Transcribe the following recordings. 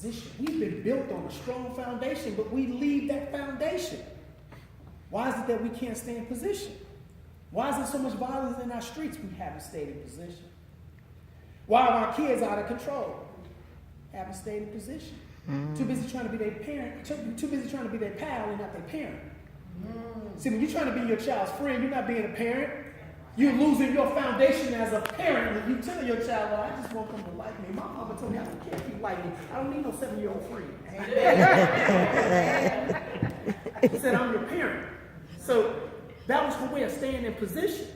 position. We've been built on a strong foundation, but we leave that foundation. Why is it that we can't stay in position? Why is there so much violence in our streets? We haven't stayed in position. Why are our kids out of control? Haven't stayed in position. Too busy trying to be their parent, too busy trying to be their pal and not their parent. See, when you're trying to be your child's friend, you're not being a parent. You're losing your foundation as a parent when you tell your child, well, I just want them to like me. My mama told me, I don't care if you like me. I don't need no 7-year-old friend. He said, I'm your parent. So that was her way of staying in position.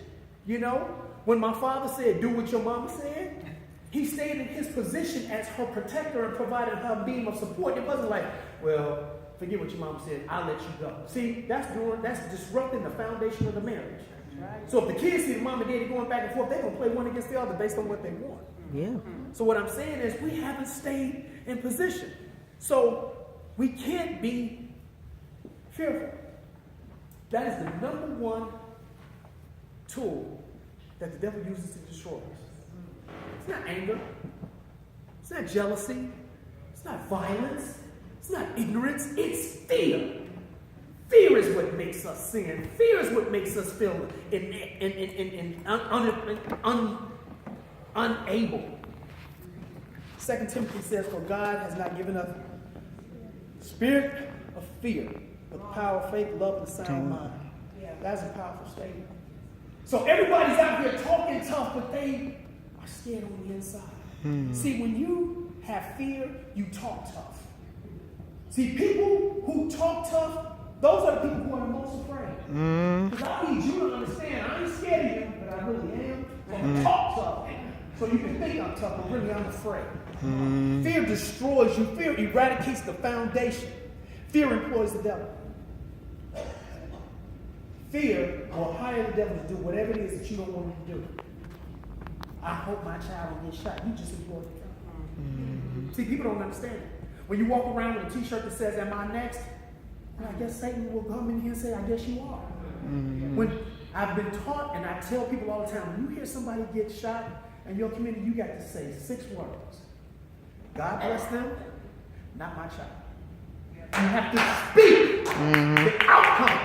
You know, when my father said, do what your mama said, he stayed in his position as her protector and provided her a beam of support. It wasn't like, well, forget what your mama said, I'll let you go. See, that's disrupting the foundation of the marriage. Right. So if the kids see the mom and daddy going back and forth, they're going to play one against the other based on what they want. Yeah. So what I'm saying is we haven't stayed in position. So we can't be fearful. That is the number one tool that the devil uses to destroy us. It's not anger. It's not jealousy. It's not violence. It's not ignorance. It's fear. Fear is what makes us sin. Fear is what makes us feel unable. 2 Timothy says, for God has not given us spirit of fear, but the power of faith, love, and a sound mind. That's a powerful statement. So everybody's out here talking tough, but they are scared on the inside. See, when you have fear, you talk tough. See, people who talk tough, those are the people who are the most afraid. Because I need you to understand, I ain't scared of you, but I really am. So I'm going to talk tough. So you can think I'm tough, but really I'm afraid. Fear destroys you. Fear eradicates the foundation. Fear employs the devil. Fear will hire the devil to do whatever it is that you don't want him to do. I hope my child will get shot. You just employ the devil. See, people don't understand it. When you walk around with a t-shirt that says, am I next? Well, I guess Satan will come in here and say, I guess you are. When I've been taught, and I tell people all the time, when you hear somebody get shot in your community, you got to say 6 words. God bless them, not my child. You have to speak the outcome.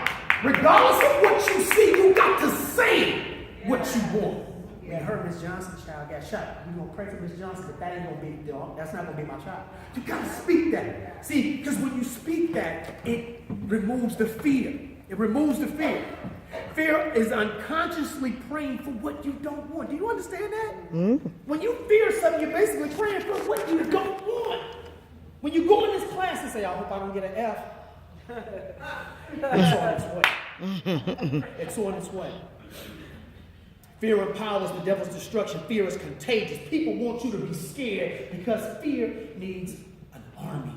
Regardless of what you see, you got to say what you want. We heard Miss Johnson's child got shot. We're going to pray for Miss Johnson, but that ain't going to be, that's not going to be my child. You got to speak that. See, because when you speak that, it removes the fear. It removes the fear. Fear is unconsciously praying for what you don't want. Do you understand that? When you fear something, you're basically praying for what you don't want. When you go in this class and say, I hope I don't get an F, it's on its way. It's on its way. Fear empowers the devil's destruction. Fear is contagious. People want you to be scared because fear needs an army.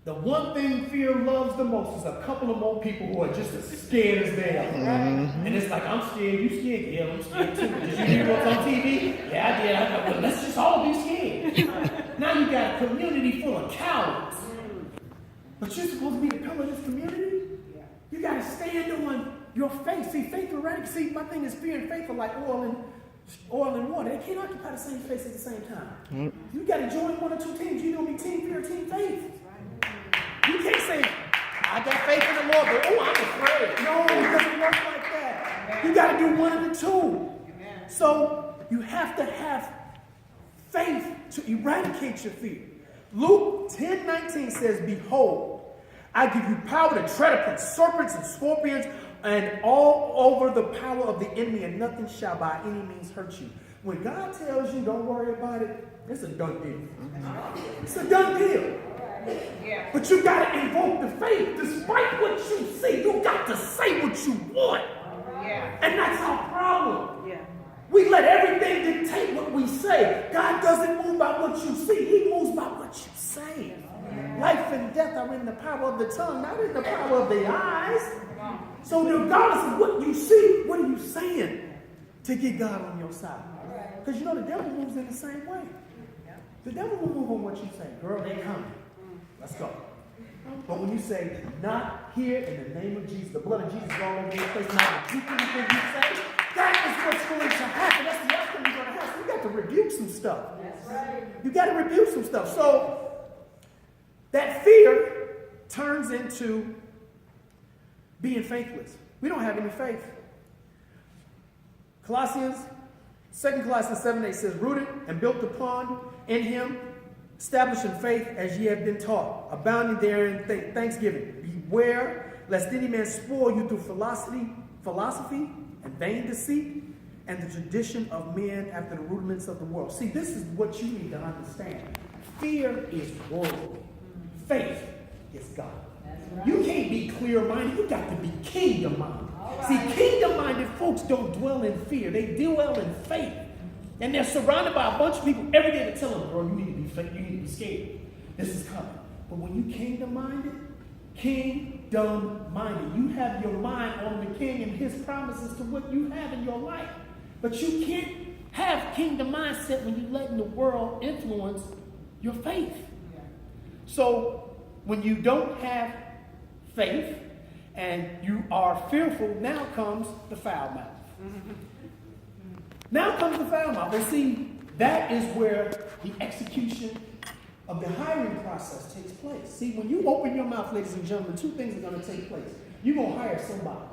The one thing fear loves the most is a couple of more people who are just as scared as they are. And it's like, I'm scared, you scared? Yeah, I'm scared too. Did you hear what's on TV? Yeah, I did. Well, let's just all be scared. Now you got a community full of cowards. But you're supposed to be the pillar of this community? You got to stand on your faith. See, faith already. See, my thing is fear and faith are like oil and water. They can't occupy the same space at the same time. You got to join one or two teams. You don't be team fear or team faith. You can't say, I got faith in the Lord, but oh, I'm afraid. No, it doesn't work like that. You got to do one of the two. So you have to have faith to eradicate your fear. Luke 10:19 says, behold, I give you power to tread upon serpents and scorpions and all over the power of the enemy, and nothing shall by any means hurt you. When God tells you don't worry about it, it's a done deal. It's a done deal. But you got to invoke the faith. Despite what you see, you got to say what you want. And that's our problem. We let everything dictate what we say. God doesn't move by what you see. He moves by what you say. Life and death are in the power of the tongue, not in the power of the eyes. So regardless of what you see, what are you saying to get God on your side? Because you know the devil moves in the same way. The devil will move on what you say. Girl, they coming. Let's go. But when you say, not here in the name of Jesus, the blood of Jesus is all over your face, not repeat anything you say, that is what's going to happen. That's the outcome you're going to have. So you got have to rebuke some stuff. That's right. You got to rebuke some stuff. So that fear turns into being faithless. We don't have any faith. Colossians 7:8 says, rooted and built upon in him, establishing faith as ye have been taught, abounding therein thanksgiving. Beware lest any man spoil you through philosophy and vain deceit, and the tradition of men after the rudiments of the world. See, this is what you need to understand. Fear is worldly. Faith is God. Right. You can't be clear-minded. You got to be kingdom-minded. Right. See, kingdom-minded folks don't dwell in fear. They dwell in faith. And they're surrounded by a bunch of people every day that tell them, bro, you need to be faith. You need to be scared. This is coming. But when you kingdom-minded, you have your mind on the king and his promises to what you have in your life. But you can't have kingdom mindset when you're letting the world influence your faith. So when you don't have faith and you are fearful, now comes the foul mouth. Now comes the foul mouth. And see, that is where the execution of the hiring process takes place. See, when you open your mouth, ladies and gentlemen, two things are going to take place. You're going to hire somebody.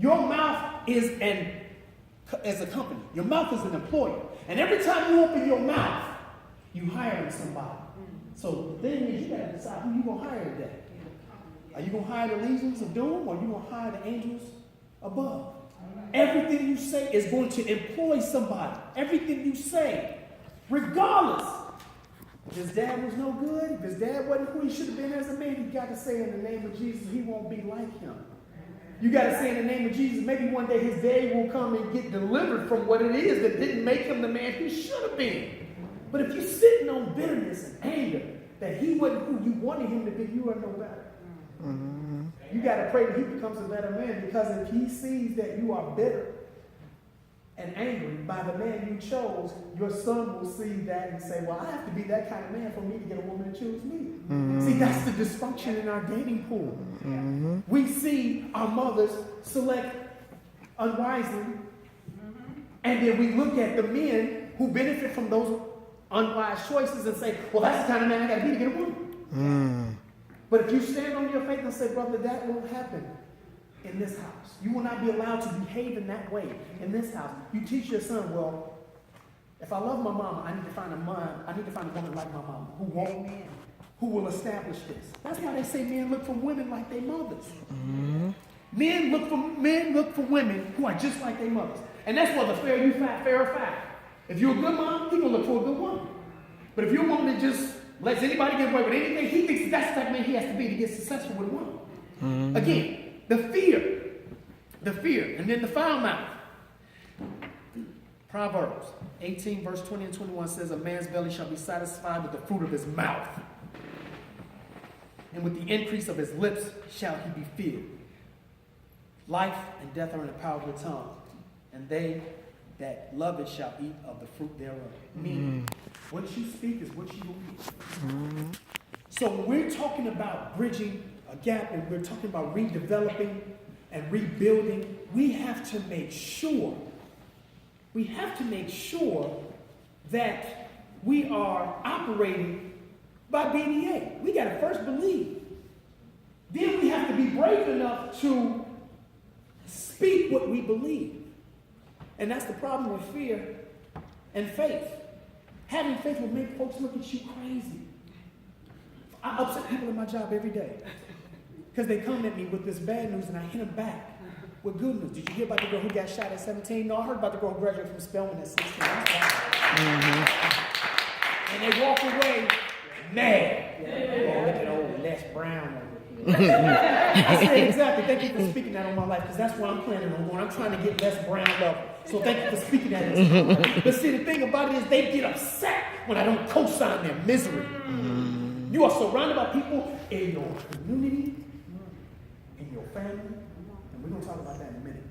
Your mouth is as a company. Your mouth is an employer. And every time you open your mouth, you hiring somebody. So the thing is, you got to decide who you're going to hire today. Are you going to hire the legions of doom, or are you going to hire the angels above? Everything you say is going to employ somebody. Everything you say, regardless. If his dad was no good, if his dad wasn't who he should have been as a man, you got to say in the name of Jesus, he won't be like him. You got to say in the name of Jesus, maybe one day his daddy will come and get delivered from what it is that didn't make him the man he should have been. But if you're sitting on bitterness and anger, that he wasn't who you wanted him to be, you are no better. You got to pray that he becomes a better man, because if he sees that you are bitter and angry by the man you chose, your son will see that and say, well, I have to be that kind of man for me to get a woman to choose me. See, that's the dysfunction in our dating pool. We see our mothers select unwisely, and then we look at the men who benefit from those unwise choices and say, well, that's the kind of man I got to be to get a woman. But if you stand on your faith and say, brother, that won't happen in this house. You will not be allowed to behave in that way in this house. You teach your son, well, if I love my mama, I need to find a woman like my mama who will establish this. That's why they say men look for women like their mothers. Men look for women who are just like their mothers. And that's why the fair or foul. If you're a good mom, he's going to look for a good woman. But if you're a woman that just lets anybody get away with anything, he thinks that's the type of man he has to be to get successful with a woman. Again, the fear, and then the foul mouth. Proverbs 18, verse 20 and 21 says, a man's belly shall be satisfied with the fruit of his mouth, and with the increase of his lips shall he be filled. Life and death are in the power of the tongue, and they that love it shall eat of the fruit thereof. Meaning, what you speak is what you will eat. So when we're talking about bridging a gap and we're talking about redeveloping and rebuilding, we have to make sure that we are operating by BDA. We got to first believe. Then we have to be brave enough to speak what we believe. And that's the problem with fear and faith. Having faith will make folks look at you crazy. I upset people in my job every day because they come at me with this bad news and I hit them back with good news. Did you hear about the girl who got shot at 17? No, I heard about the girl who graduated from Spelman at 16. And they walk away mad. Oh, look at old Les Brown over here. I said, exactly. Thank you for speaking that on my life, because that's what I'm planning on going. I'm trying to get Les Brown level. So thank you for speaking that. But see, the thing about it is they get upset when I don't co-sign their misery. You are surrounded by people in your community, in your family, and we're going to talk about that in a minute.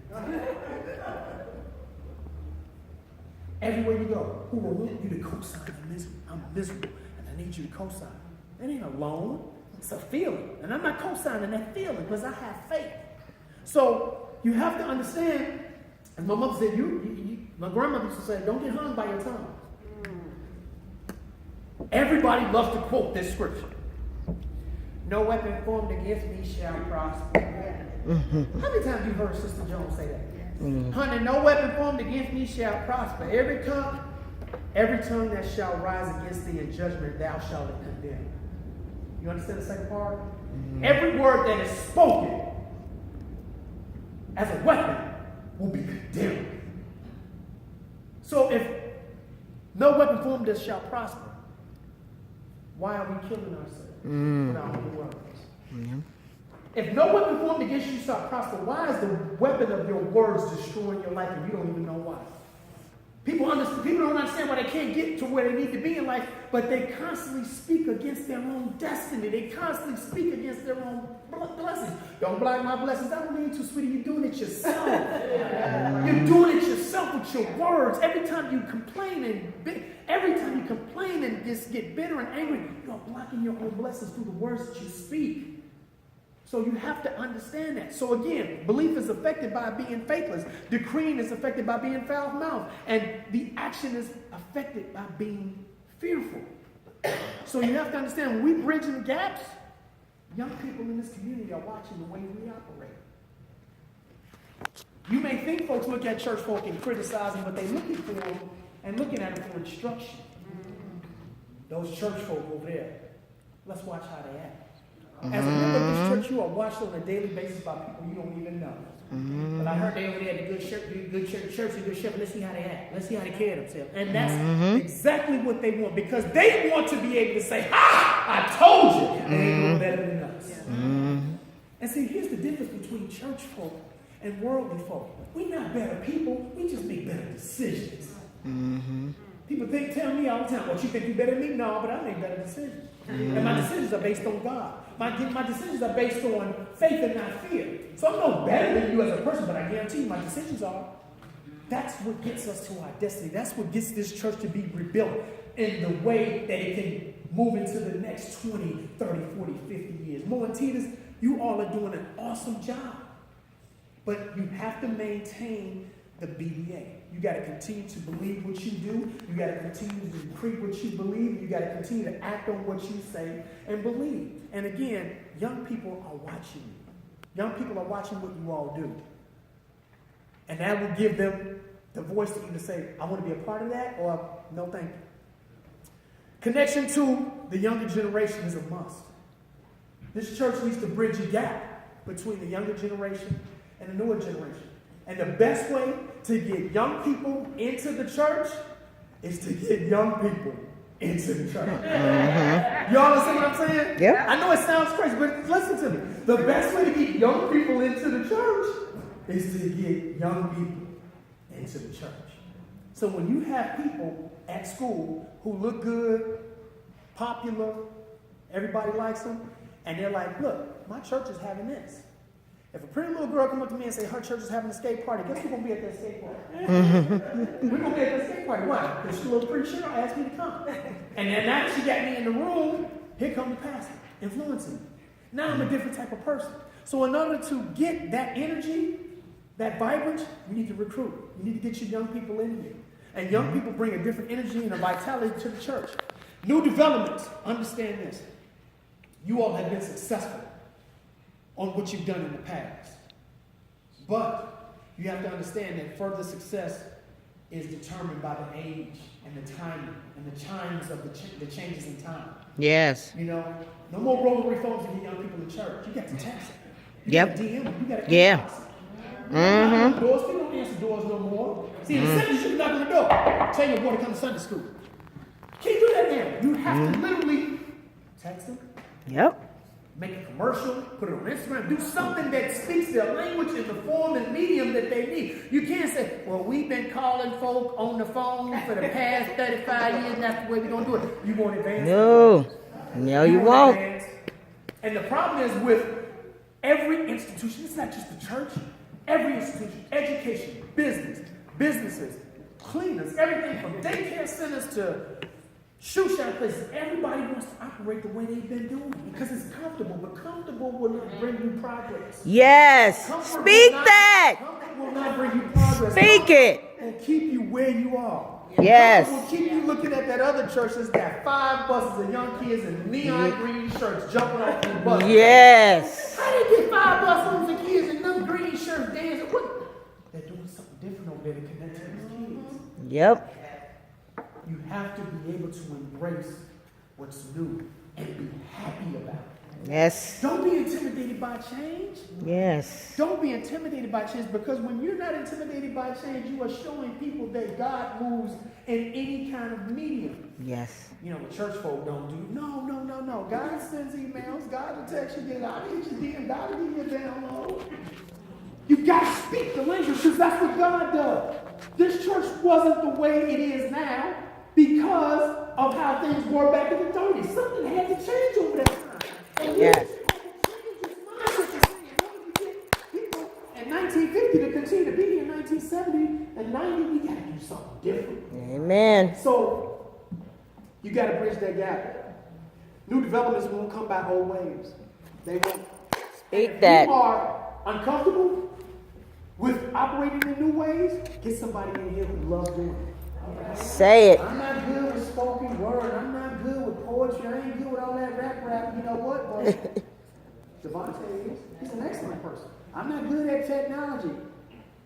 Everywhere you go, who will want you to co-sign the misery? I'm miserable, and I need you to co-sign. That ain't a loan. It's a feeling. And I'm not co-signing that feeling because I have faith. So you have to understand, as my mother said, My grandmother used to say, don't get hung by your tongue. Everybody loves to quote this scripture. No weapon formed against me shall prosper. How many times have you heard Sister Jones say that? Honey, no weapon formed against me shall prosper. Every tongue that shall rise against thee in judgment, thou shalt condemn. You understand the second part? Every word that is spoken as a weapon will be condemned. So if no weapon formed us shall prosper, why are we killing ourselves with our own words? If no weapon formed against you shall prosper, why is the weapon of your words destroying your life and you don't even know why? People don't understand why they can't get to where they need to be in life, but they constantly speak against their own destiny. They constantly speak against their own blessings. Don't block my blessings. I don't mean to, sweetie. You're doing it yourself. You're doing it yourself with your words. Every time you complain and just get bitter and angry, you're blocking your own blessings through the words that you speak. So you have to understand that. So again, belief is affected by being faithless. Decreeing is affected by being foul-mouthed. And the action is affected by being fearful. So you have to understand, when we bridge the gaps, young people in this community are watching the way we operate. You may think folks look at church folk and criticize them, but they're looking for them and looking at them for instruction. Those church folk over there, let's watch how they act. As a member of this church, you are watched on a daily basis by people you don't even know. But I heard they over there at the good church, and good shepherd. Let's see how they act. Let's see how they carry themselves. And that's exactly what they want, because they want to be able to say, "Ha! I told you." They ain't no better than us. And see, here's the difference between church folk and worldly folk. We're not better people. We just make better decisions. People tell me all the time, "Well, you think you're better than me?" No, but I make better decisions. And my decisions are based on God. My decisions are based on faith and not fear. So I'm no better than you as a person, but I guarantee you my decisions are. That's what gets us to our destiny. That's what gets this church to be rebuilt in the way that it can move into the next 20, 30, 40, 50 years. Mo and Titus, you all are doing an awesome job. But you have to maintain the BDA. You got to continue to believe what you do. You got to continue to decree what you believe. You got to continue to act on what you say and believe. And again, young people are watching you. Young people are watching what you all do. And that will give them the voice to either say, "I want to be a part of that," or "No, thank you." Connection to the younger generation is a must. This church needs to bridge a gap between the younger generation and the newer generation. And the best way to get young people into the church is to get young people into the church. Y'all understand what I'm saying? Yeah. I know it sounds crazy, but listen to me. The best way to get young people into the church is to get young people into the church. So when you have people at school who look good, popular, everybody likes them, and they're like, "Look, my church is having this." If a pretty little girl come up to me and say her church is having a skate party, guess who's going to be at that skate party? We're going to be at that skate party. Why? Because she's a little pretty sure asked me to come. And then now that she got me in the room, here comes the pastor, influencing me. Now I'm a different type of person. So in order to get that energy, that vibrance, you need to recruit. You need to get your young people in here. And young people bring a different energy and a vitality to the church. New developments. Understand this. You all have been successful on what you've done in the past. But you have to understand that further success is determined by the age and the timing and the chimes of the changes in time. Yes. You know, no more rotary phones to get young people in church. You got to text them. You Yep. got to DM them. You got to Yeah. doors. People don't answer doors no more. See, in the 70s, you knock on the door. Tell your boy to come to Sunday school. Can't do that now. You have to literally text them. Yep. Make a commercial, put it on Instagram, do something that speaks their language in the form and medium that they need. You can't say, "Well, we've been calling folk on the phone for the past 35 years, and that's the way we're going to do it." You won't advance. No, you won't. Advance. And the problem is with every institution, it's not just the church, every institution, education, businesses, cleaners, everything from daycare centers to shoe shine places, everybody wants to operate the way they've been doing because it's comfortable, but comfortable will not bring you progress. Yes. Speak that. Comfort will not bring you progress. Speak it. will keep you where you are. Yes. God will keep you looking at that other church that's got 5 buses of young kids in neon green shirts jumping off the buses. Yes. How they get 5 buses of kids in them green shirts dancing? What? They're doing something different over there to connect to these kids. Yep. You have to be able to embrace what's new and be happy about it. Yes. Don't be intimidated by change. Yes. Don't be intimidated by change, because when you're not intimidated by change, you are showing people that God moves in any kind of medium. Yes. You know, what church folk don't do. No. God sends emails. God will text you. God will hit you DM. God will give you a download. You got to speak the language, because that's what God does. This church wasn't the way it is now because of how things were back in the 30s. Something had to change over that time. And Yes. People in 1950 to continue to be here in 1970 and 90, we got to do something different. Amen. So you got to bridge that gap. New developments won't come by old ways. They won't. Speak that. If you are uncomfortable with operating in new ways, get somebody in here who loves doing it. Say it. I'm not good with spoken word. I'm not good with poetry. I ain't good with all that rap. You know what? But Devontae is. He's an excellent person. I'm not good at technology.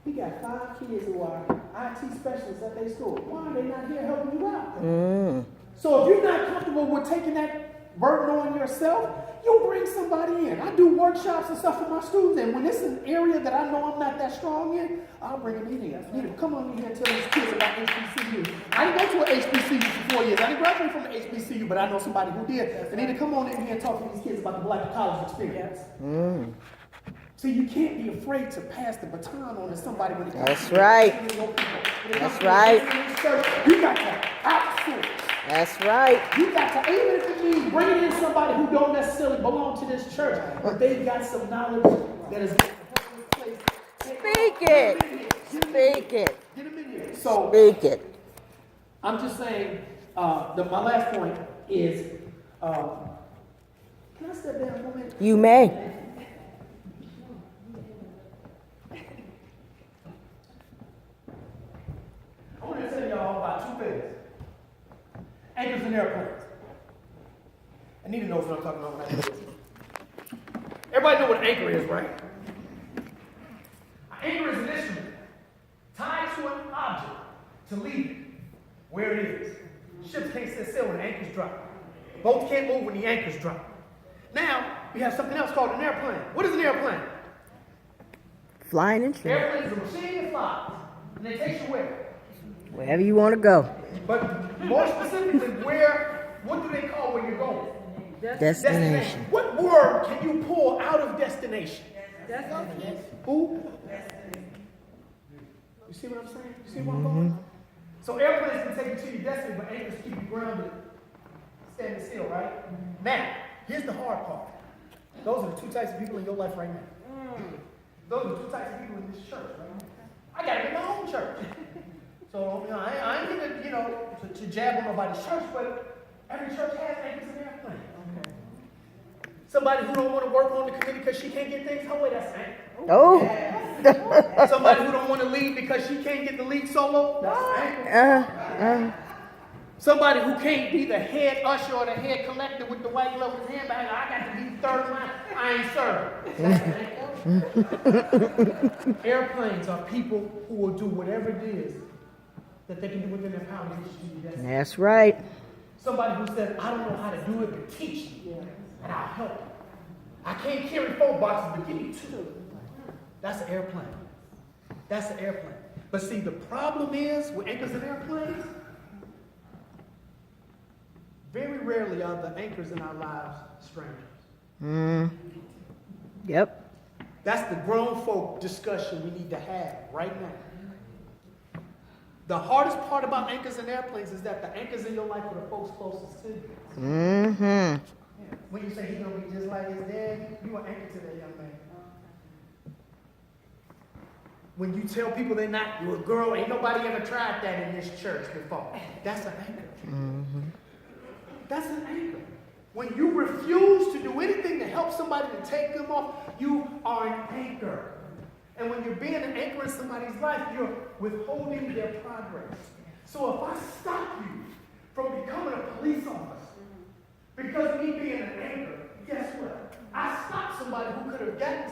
He got 5 kids who are IT specialists at their school. Why are they not here helping you out? So if you're not comfortable with taking that burden on yourself, you bring somebody in. I do workshops and stuff for my students, and when it's an area that I know I'm not that strong in, I'll bring them in here. You know, come on in here and tell these kids about HBCU. I didn't go to an HBCU for 4 years. I didn't graduate from an HBCU, but I know somebody who did. They need to come on in here and talk to these kids about the Black college experience. See, you can't be afraid to pass the baton on to somebody when it comes That's to right. That's right. You got to outsource. That's right. You got to, even if it means bringing in somebody who don't necessarily belong to this church, but they've got some knowledge that is going to help you place. Speak it. Speak it. Get them in here. So Speak it. I'm just saying, my last point is, can I step down for a minute? You may. I want to tell y'all about 2 things. Anchors and airplanes. Anita knows what I'm talking about when I say this. Everybody know what an anchor is, right? An anchor is an instrument tied to an object to lead it where it is. Ships can't sit still when the anchors drop. Boats can't move when the anchors drop. Now, we have something else called an airplane. What is an airplane? Flying instrument. Airplane is a machine that flies, and it takes you where? Wherever you want to go. But more specifically, what do they call where you're going? Destination. What word can you pull out of destination? Who? You see what I'm saying? You see where I'm going? So airplanes can take you to your destiny, but anchors keep you grounded, standing still, right? Now, here's the hard part. Those are the 2 types of people in your life right now. Those are the 2 types of people in this church, right? I got to get my own church. So, I ain't going to jab on nobody's church, but every church has anchors and airplanes. Okay. Somebody who don't want to work on the committee because she can't get things her way, that's an anchor. Oh. Somebody who don't want to lead because she can't get the lead solo, that's an anchor. Somebody who can't be the head usher or the head collector with the white glove with his hand behind her, I got to be the 3rd line, I ain't serving. Airplanes are people who will do whatever it is that they can do within their power to get you to your destiny. That's right. Somebody who says, I don't know how to do it, but teach me, and I'll help you. I can't carry 4 boxes, but give me 2. That's an airplane. That's an airplane. But see, the problem is with anchors and airplanes, very rarely are the anchors in our lives strangers. Yep. That's the grown folk discussion we need to have right now. The hardest part about anchors and airplanes is that the anchors in your life are the folks closest to you. When you say he's going to be just like his dad, you are anchored to that young man. When you tell people they're not, you're a girl, ain't nobody ever tried that in this church before. That's an anchor. That's an anchor. When you refuse to do anything to help somebody to take them off, you are an anchor. And when you're being an anchor in somebody's life, you're withholding their progress. So if I stop you from becoming a police officer because of me being an anchor, guess what? I stopped somebody who could have gotten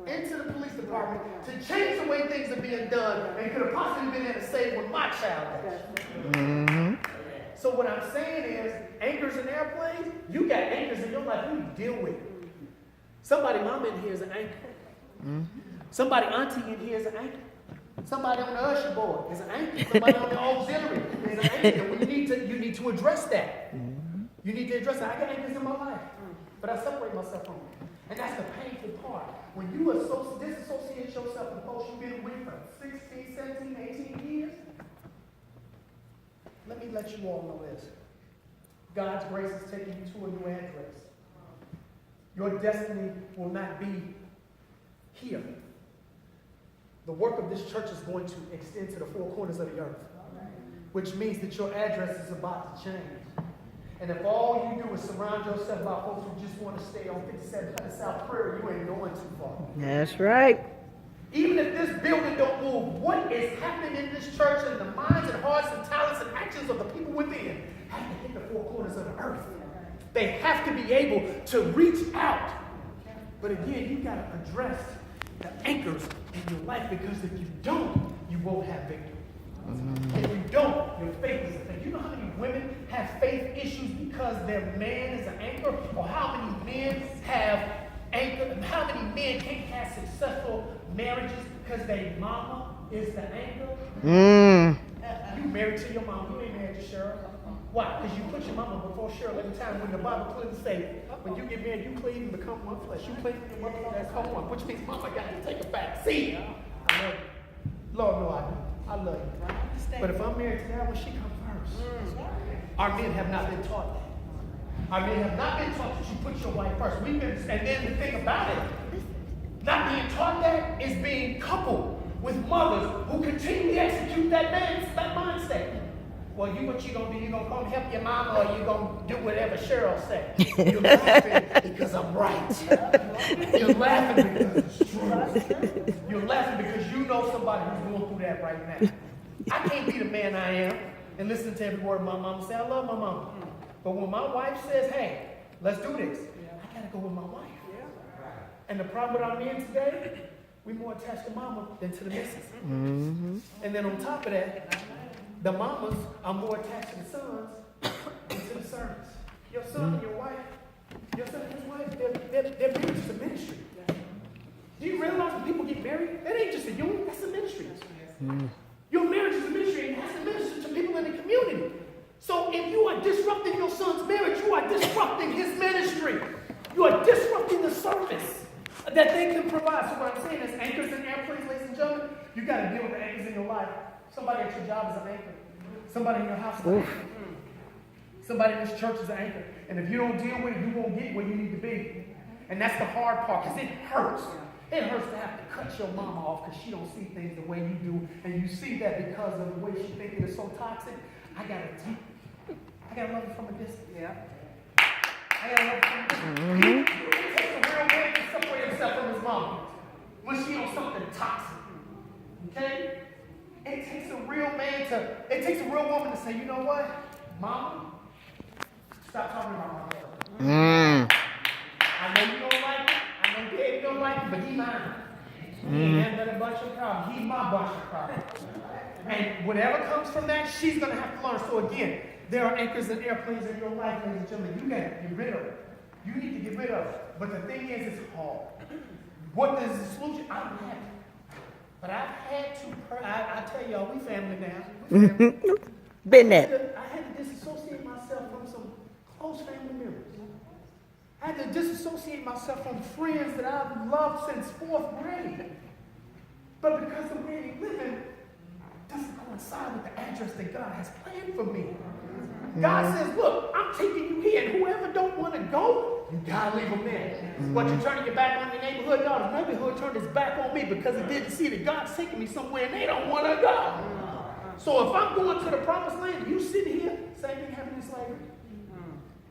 into the police department to change the way things are being done and could have possibly been there to save what my child is. Mm-hmm. So what I'm saying is, anchors in airplanes, you got anchors in your life you need to deal with. Somebody mama in here is an anchor. Mm-hmm. Somebody auntie in here is an anchor. Somebody on the usher board is an anchor. Somebody on the auxiliary is an anchor. Well, you need to address that. Mm-hmm. You need to address that. I got anchors in my life, but I separate myself from them. And that's the painful part. When you disassociate yourself from folks you've been with for 16, 17, 18 years, let me let you all know this. God's grace is taking you to a new address. Your destiny will not be here. The work of this church is going to extend to the four corners of the earth, which means that your address is about to change. And if all you do is surround yourself by folks who just want to stay on 5700 South Prairie, you ain't going too far. That's right. Even if this building don't move, what is happening in this church and the minds and hearts and talents and actions of the people within have to hit the four corners of the earth. They have to be able to reach out. But again, you got to address the anchors in your life, because if you don't, you won't have victory. If you don't, your faith is a thing. You know how many women have faith issues because their man is an anchor? Or how many men have anchor? How many men can't have successful marriages because their mama is the anchor? You married to your mama, you ain't married to Cheryl. Why? Because you put your mama before Cheryl every time. When the Bible clearly says, when you get married, you cleave and become one flesh. You cleave and your mother become one, which means mama got to take a back seat. I love you. Lord, no, I do. I love you. But if I'm married to that one, she comes first. Our men have not been taught that. Our men have not been taught that you put your wife first. And then the thing about it, not being taught that is being coupled with mothers who continually execute that mindset. Well, what you gonna do? You gonna come help your mama, or you gonna do whatever Cheryl said? You're laughing because I'm right. You're laughing because it's true. You're laughing because you know somebody who's going through that right now. I can't be the man I am and listen to every word my mama say. I love my mama. But when my wife says, hey, let's do this, I gotta go with my wife. And the problem with our men today, we're more attached to mama than to the missus. Mm-hmm. And then on top of that, the mamas are more attached to the sons than to the servants. Your son and your wife, your son and his wife, they're married to ministry. Do you realize when people get married, that ain't just a union, that's a ministry. Your marriage is a ministry, and it has to minister to people in the community. So if you are disrupting your son's marriage, you are disrupting his ministry. You are disrupting the service that they can provide. So what I'm saying is, anchors in airplanes, ladies and gentlemen, you got to deal with the anchors in your life. Somebody at your job is an anchor. Somebody in your house is an anchor. Somebody in this church is an anchor. And if you don't deal with it, you won't get where you need to be. And that's the hard part, because it hurts. It hurts to have to cut your mama off because she don't see things the way you do. And you see that because of the way she thinks it is so toxic. I gotta love her from a distance. Yeah. I gotta love her from a distance. It takes a real man to separate himself from his mama when she on something toxic. Okay? It takes a real woman to say, you know what? Mama, stop talking about my husband. I know you don't like it. I know Dave don't like it, but he mine. He ain't nothing but your problem. He's my bunch of problems. And whatever comes from that, she's going to have to learn. So again, there are anchors and airplanes in your life, ladies and gentlemen. You got to get rid of it. You need to get rid of it. But the thing is, it's hard. What is the solution? I don't have it. But I've had to, I tell y'all, we family now. We family. Been there. I had to disassociate myself from some close family members. I had to disassociate myself from friends that I've loved since 4th grade. But because the way they living doesn't coincide with the address that God has planned for me. God says, look, I'm taking you here, and whoever don't want to go, you gotta leave them there. But you're turning your back on your neighborhood. No, the neighborhood turned its back on me because it didn't see that God's taking me somewhere and they don't want to go. So if I'm going to the promised land, you sit here, same thing happened in slavery.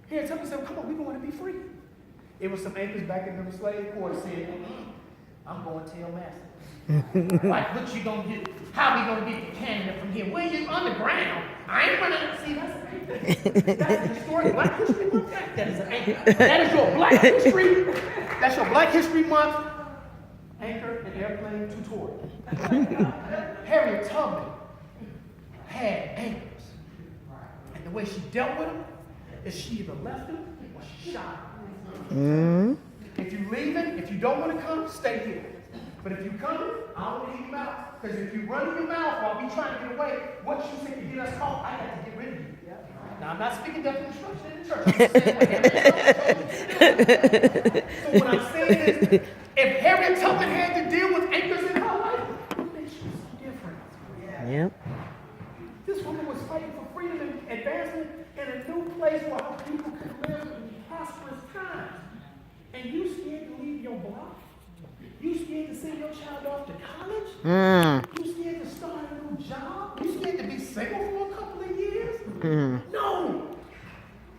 Here, tell me something, come on, we're going to be free. It was some anchors back in the slave court said, I'm going to your master. Like, what you gonna do? How we gonna get to Canada from here? Where you underground? I ain't running. See, that's a historic Black History Month. That is an anchor. That is your Black History. That's your Black History Month anchor and airplane tutorial. Harriet Tubman had anchors, and the way she dealt with them is she either left them or she shot them. If you leaving, if you don't want to come, stay here. But if you come, I don't want to leave you out. Because if you run your mouth while we trying to get away, what you think to get us caught, I got to get rid of you. Now, I'm not speaking death and destruction in the church. So what I'm saying is, if Harriet Tubman had to deal with anchors in her life, what makes you so different? Yep. This woman was fighting for freedom and advancement in a new place where her people could live in prosperous times. And you scared to leave your block? You scared to send your child off to college? You scared to start a new job? You scared to be single for a couple of years? No.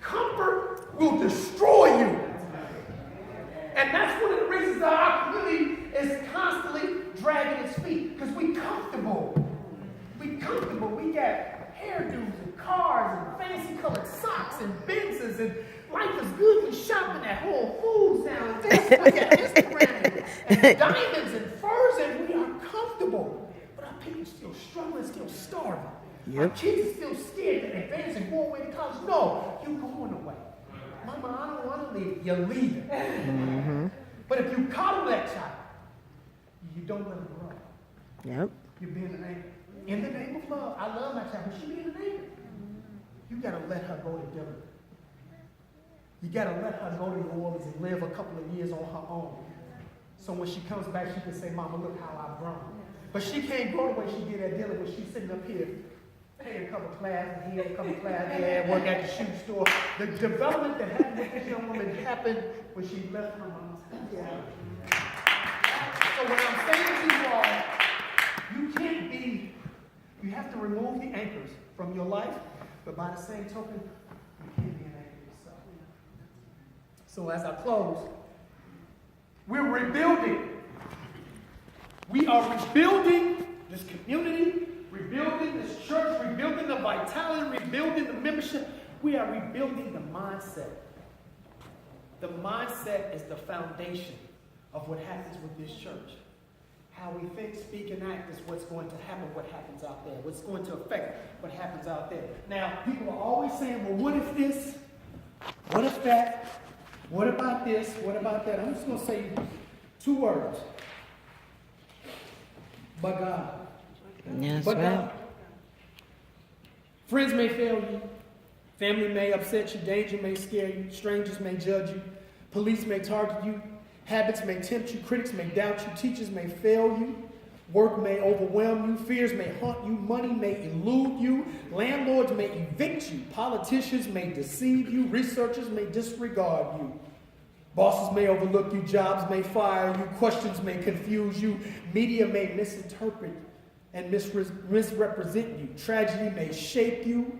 Comfort will destroy you. And that's one of the reasons our community is constantly dragging its feet. Because we comfortable. We comfortable. We got hairdos and cars and fancy colored socks and Benzes, and life is good. We shopping at Whole Foods now, and Facebook and Instagram and diamonds and furs, and we are comfortable. But our people still struggling, still starving. Our kids are still scared to advance and go away to college. No, you're going away. Mama, I don't want to leave. You're leaving. But if you coddle that child, you don't let them grow. Yep. You're being an anchor. In the name of love, I love my child, but she being an anchor. You got to let her go to Dillon. You got to let her go to New Orleans and live a couple of years on her own. So when she comes back, she can say, Mama, look how I've grown. But she can't grow the way she did at Dillon when she's sitting up here, paying a couple classes here, a couple classes there, work at the shoe store. The development that happened with this young woman happened when she left her mama's house. So what I'm saying to you all, you can't be, you have to remove the anchors from your life, but by the same token, you can't be an anchor yourself. So as I close, we're rebuilding. We are rebuilding this community, rebuilding this church, rebuilding the vitality, rebuilding the membership. We are rebuilding the mindset. The mindset is the foundation of what happens with this church. How we think, speak, and act is what's going to happen, what happens out there. What's going to affect what happens out there. Now, people are always saying, well, what if this? What if that? What about this? What about that? I'm just going to say 2 words. But God. Yes, But right. God. Friends may fail you. Family may upset you. Danger may scare you. Strangers may judge you. Police may target you. Habits may tempt you. Critics may doubt you. Teachers may fail you. Work may overwhelm you. Fears may haunt you. Money may elude you. Landlords may evict you. Politicians may deceive you. Researchers may disregard you. Bosses may overlook you. Jobs may fire you. Questions may confuse you. Media may misinterpret and misrepresent you. Tragedy may shape you.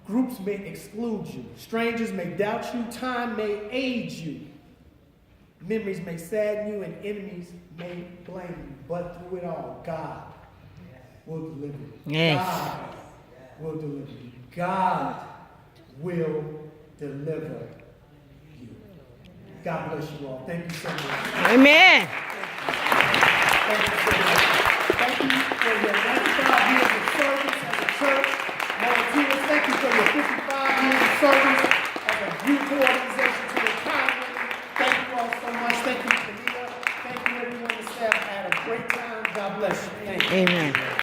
Groups may exclude you. Strangers may doubt you. Time may age you. Memories may sadden you, and enemies may blame you. But through it all, God will deliver you. Yes. God will deliver you. God will deliver you. God bless you all. Thank you so much. Amen. Thank you so much. Thank you for your 95 years of service as a church. Volunteers, thank you for your 55 years of service as a beautiful organization to the economy. Thank you all so much. Thank you, Anita. Thank you, everyone on the staff. I had a great time. God bless you. Thank you. Amen.